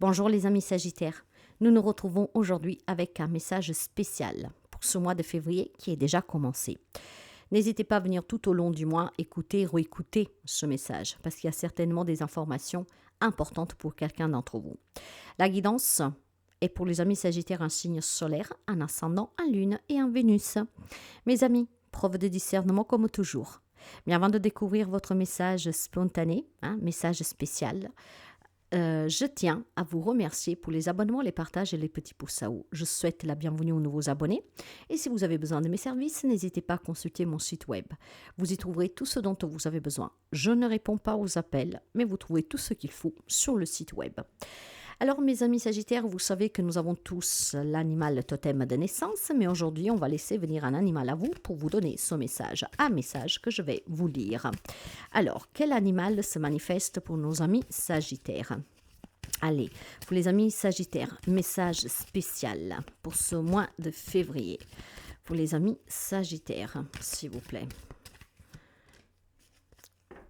Bonjour les amis Sagittaires, nous nous retrouvons aujourd'hui avec un message spécial pour ce mois de février qui est déjà commencé. N'hésitez pas à venir tout au long du mois écouter, réécouter ce message parce qu'il y a certainement des informations importantes pour quelqu'un d'entre vous. La guidance est pour les amis Sagittaires un signe solaire, un ascendant, un lune et un Vénus. Mes amis, preuve de discernement comme toujours. Mais avant de découvrir votre message spontané, message spécial, je tiens à vous remercier pour les abonnements, les partages et les petits pouces à haut. Je souhaite la bienvenue aux nouveaux abonnés. Et si vous avez besoin de mes services, n'hésitez pas à consulter mon site web. Vous y trouverez tout ce dont vous avez besoin. Je ne réponds pas aux appels, mais vous trouvez tout ce qu'il faut sur le site web. Alors mes amis Sagittaires, vous savez que nous avons tous l'animal totem de naissance, mais aujourd'hui on va laisser venir un animal à vous pour vous donner ce message, un message que je vais vous lire. Alors, quel animal se manifeste pour nos amis Sagittaires ? Allez, pour les amis Sagittaires, message spécial pour ce mois de février. Pour les amis Sagittaires, s'il vous plaît.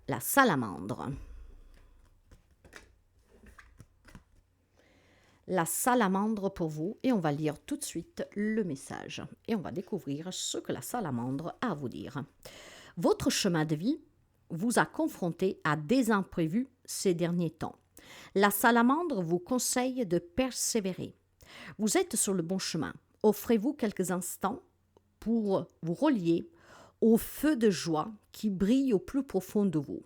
La salamandre. La salamandre pour vous et on va lire tout de suite le message et on va découvrir ce que la salamandre a à vous dire. Votre chemin de vie vous a confronté à des imprévus ces derniers temps. La salamandre vous conseille de persévérer. Vous êtes sur le bon chemin. Offrez-vous quelques instants pour vous relier au feu de joie qui brille au plus profond de vous.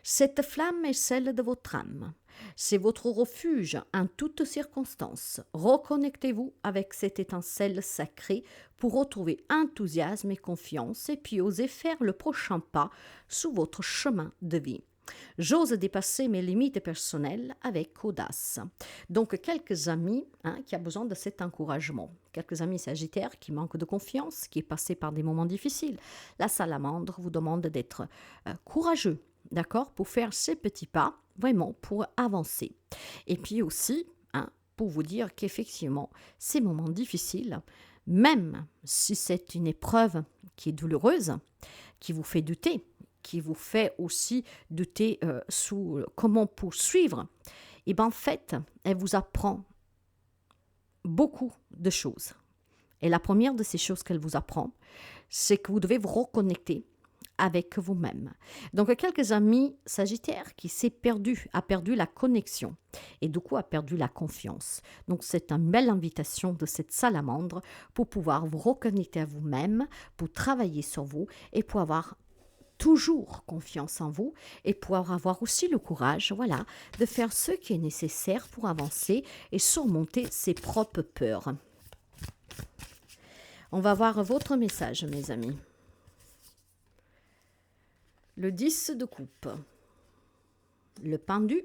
Cette flamme est celle de votre âme. C'est votre refuge en toutes circonstances. Reconnectez-vous avec cette étincelle sacrée pour retrouver enthousiasme et confiance et puis oser faire le prochain pas sur votre chemin de vie. J'ose dépasser mes limites personnelles avec audace. Donc, quelques amis qui ont besoin de cet encouragement. Quelques amis sagittaires qui manquent de confiance, qui est passé par des moments difficiles. La salamandre vous demande d'être courageux, d'accord, pour faire ces petits pas, vraiment pour avancer. Et puis aussi, pour vous dire qu'effectivement, ces moments difficiles, même si c'est une épreuve qui est douloureuse, qui vous fait douter, qui vous fait aussi douter sous comment poursuivre, et bien en fait, elle vous apprend beaucoup de choses. Et la première de ces choses qu'elle vous apprend, c'est que vous devez vous reconnecter avec vous-même. Donc, quelques amis sagittaires qui a perdu la connexion et du coup a perdu la confiance. Donc, c'est une belle invitation de cette salamandre pour pouvoir vous reconnecter à vous-même, pour travailler sur vous et pour avoir toujours confiance en vous et pour avoir aussi le courage, voilà, de faire ce qui est nécessaire pour avancer et surmonter ses propres peurs. On va voir votre message, mes amis. Le 10 de coupe, le pendu,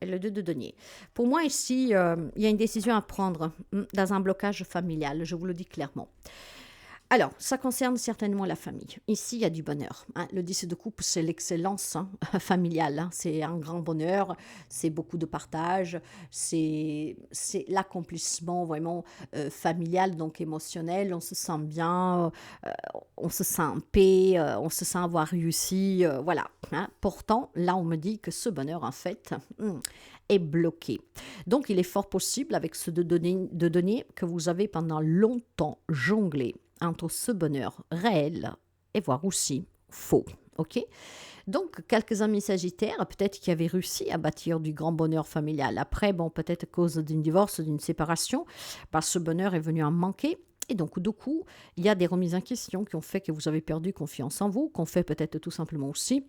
et le 2 de denier. Pour moi, ici, il y a une décision à prendre dans un blocage familial, je vous le dis clairement. Alors, ça concerne certainement la famille. Ici, il y a du bonheur. Le 10 de coupe, c'est l'excellence familiale. C'est un grand bonheur, c'est beaucoup de partage, c'est l'accomplissement vraiment familial, donc émotionnel. On se sent bien, on se sent en paix, on se sent avoir réussi. Voilà. Pourtant, là, on me dit que ce bonheur, en fait, est bloqué. Donc, il est fort possible, avec ce de données que vous avez pendant longtemps jonglé entre ce bonheur réel et voire aussi faux. Ok ? Donc, quelques amis sagittaires, peut-être qui avaient réussi à bâtir du grand bonheur familial. Après, bon, peut-être à cause d'un divorce, d'une séparation, ce bonheur est venu en manquer. Et donc, du coup, il y a des remises en question qui ont fait que vous avez perdu confiance en vous, qu'on fait peut-être tout simplement aussi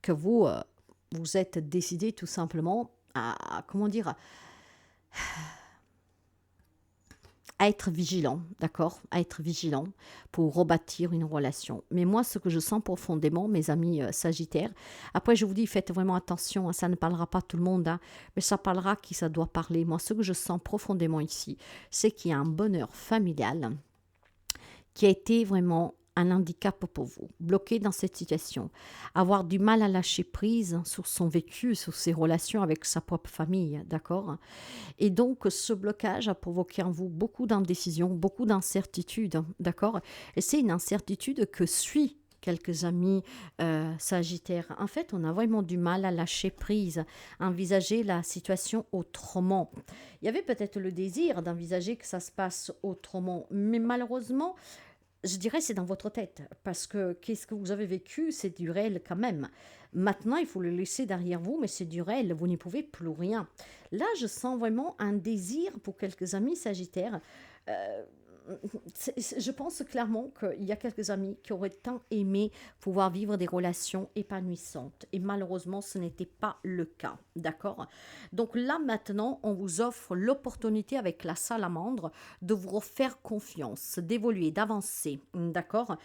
que vous vous êtes décidé tout simplement à être vigilant, d'accord ? À être vigilant pour rebâtir une relation. Mais moi, ce que je sens profondément, mes amis sagittaires, après je vous dis, faites vraiment attention, ça ne parlera pas tout le monde, mais ça parlera qui ça doit parler. Moi, ce que je sens profondément ici, c'est qu'il y a un bonheur familial qui a été vraiment un handicap pour vous, bloqué dans cette situation, avoir du mal à lâcher prise sur son vécu, sur ses relations avec sa propre famille, d'accord ? Et donc, ce blocage a provoqué en vous beaucoup d'indécision, beaucoup d'incertitude, d'accord ? Et c'est une incertitude que suit quelques amis Sagittaires. En fait, on a vraiment du mal à lâcher prise, à envisager la situation autrement. Il y avait peut-être le désir d'envisager que ça se passe autrement, mais malheureusement, je dirais c'est dans votre tête, parce que qu'est-ce que vous avez vécu, c'est du réel quand même. Maintenant, il faut le laisser derrière vous, mais c'est du réel, vous n'y pouvez plus rien. Là, je sens vraiment un désir pour quelques amis Sagittaires. Euh, je pense clairement qu'il y a quelques amis qui auraient tant aimé pouvoir vivre des relations épanouissantes. Et malheureusement, ce n'était pas le cas. D'accord? Donc là, maintenant, on vous offre l'opportunité avec la salamandre de vous refaire confiance, d'évoluer, d'avancer. D'accord?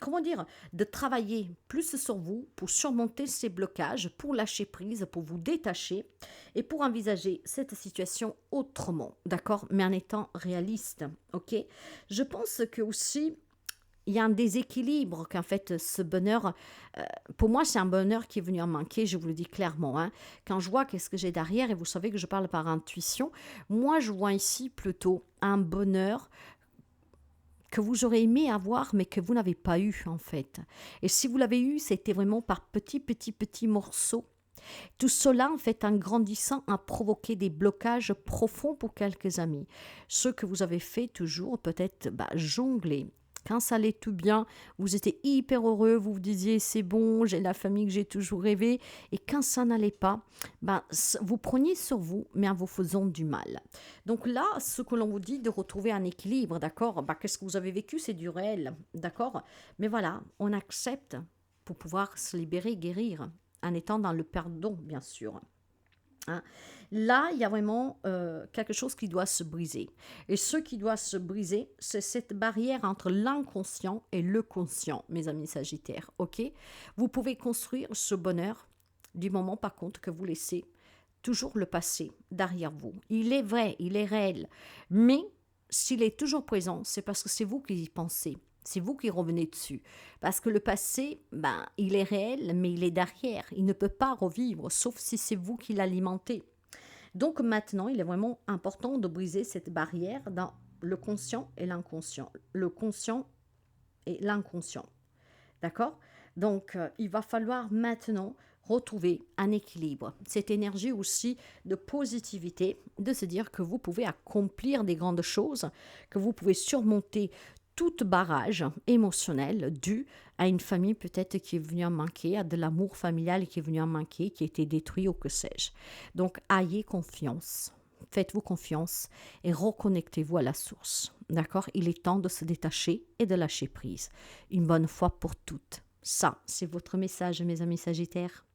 Comment dire? De travailler plus sur vous pour surmonter ces blocages, pour lâcher prise, pour vous détacher et pour envisager cette situation autrement, d'accord, mais en étant réaliste, ok. Je pense que aussi il y a un déséquilibre qu'en fait ce bonheur, pour moi c'est un bonheur qui est venu en manquer, je vous le dis clairement, hein. Quand je vois qu'est-ce que j'ai derrière, et vous savez que je parle par intuition, moi je vois ici plutôt un bonheur que vous aurez aimé avoir, mais que vous n'avez pas eu en fait. Et si vous l'avez eu, c'était vraiment par petits morceaux. Tout cela, en fait, en grandissant, a provoqué des blocages profonds pour quelques amis. Ce que vous avez fait toujours, peut-être jongler. Quand ça allait tout bien, vous étiez hyper heureux, vous vous disiez c'est bon, j'ai la famille que j'ai toujours rêvé. Et quand ça n'allait pas, vous preniez sur vous, mais en vous faisant du mal. Donc là, ce que l'on vous dit de retrouver un équilibre, d'accord, qu'est-ce que vous avez vécu, c'est du réel, d'accord. Mais voilà, on accepte pour pouvoir se libérer, guérir en étant dans le pardon, bien sûr. Hein. Là, il y a vraiment quelque chose qui doit se briser. Et ce qui doit se briser, c'est cette barrière entre l'inconscient et le conscient, mes amis Sagittaires. Ok? Vous pouvez construire ce bonheur du moment, par contre, que vous laissez toujours le passé derrière vous. Il est vrai, il est réel. Mais s'il est toujours présent, c'est parce que c'est vous qui y pensez. C'est vous qui revenez dessus. Parce que le passé, il est réel, mais il est derrière. Il ne peut pas revivre, sauf si c'est vous qui l'alimentez. Donc maintenant, il est vraiment important de briser cette barrière dans le conscient et l'inconscient. Le conscient et l'inconscient. D'accord? Donc, il va falloir maintenant retrouver un équilibre. Cette énergie aussi de positivité, de se dire que vous pouvez accomplir des grandes choses, que vous pouvez surmonter tout barrage émotionnel dû à une famille peut-être qui est venue en manquer, à de l'amour familial qui est venu en manquer, qui a été détruit ou que sais-je. Donc, ayez confiance. Faites-vous confiance et reconnectez-vous à la source. D'accord? Il est temps de se détacher et de lâcher prise. Une bonne fois pour toutes. Ça, c'est votre message, mes amis Sagittaires.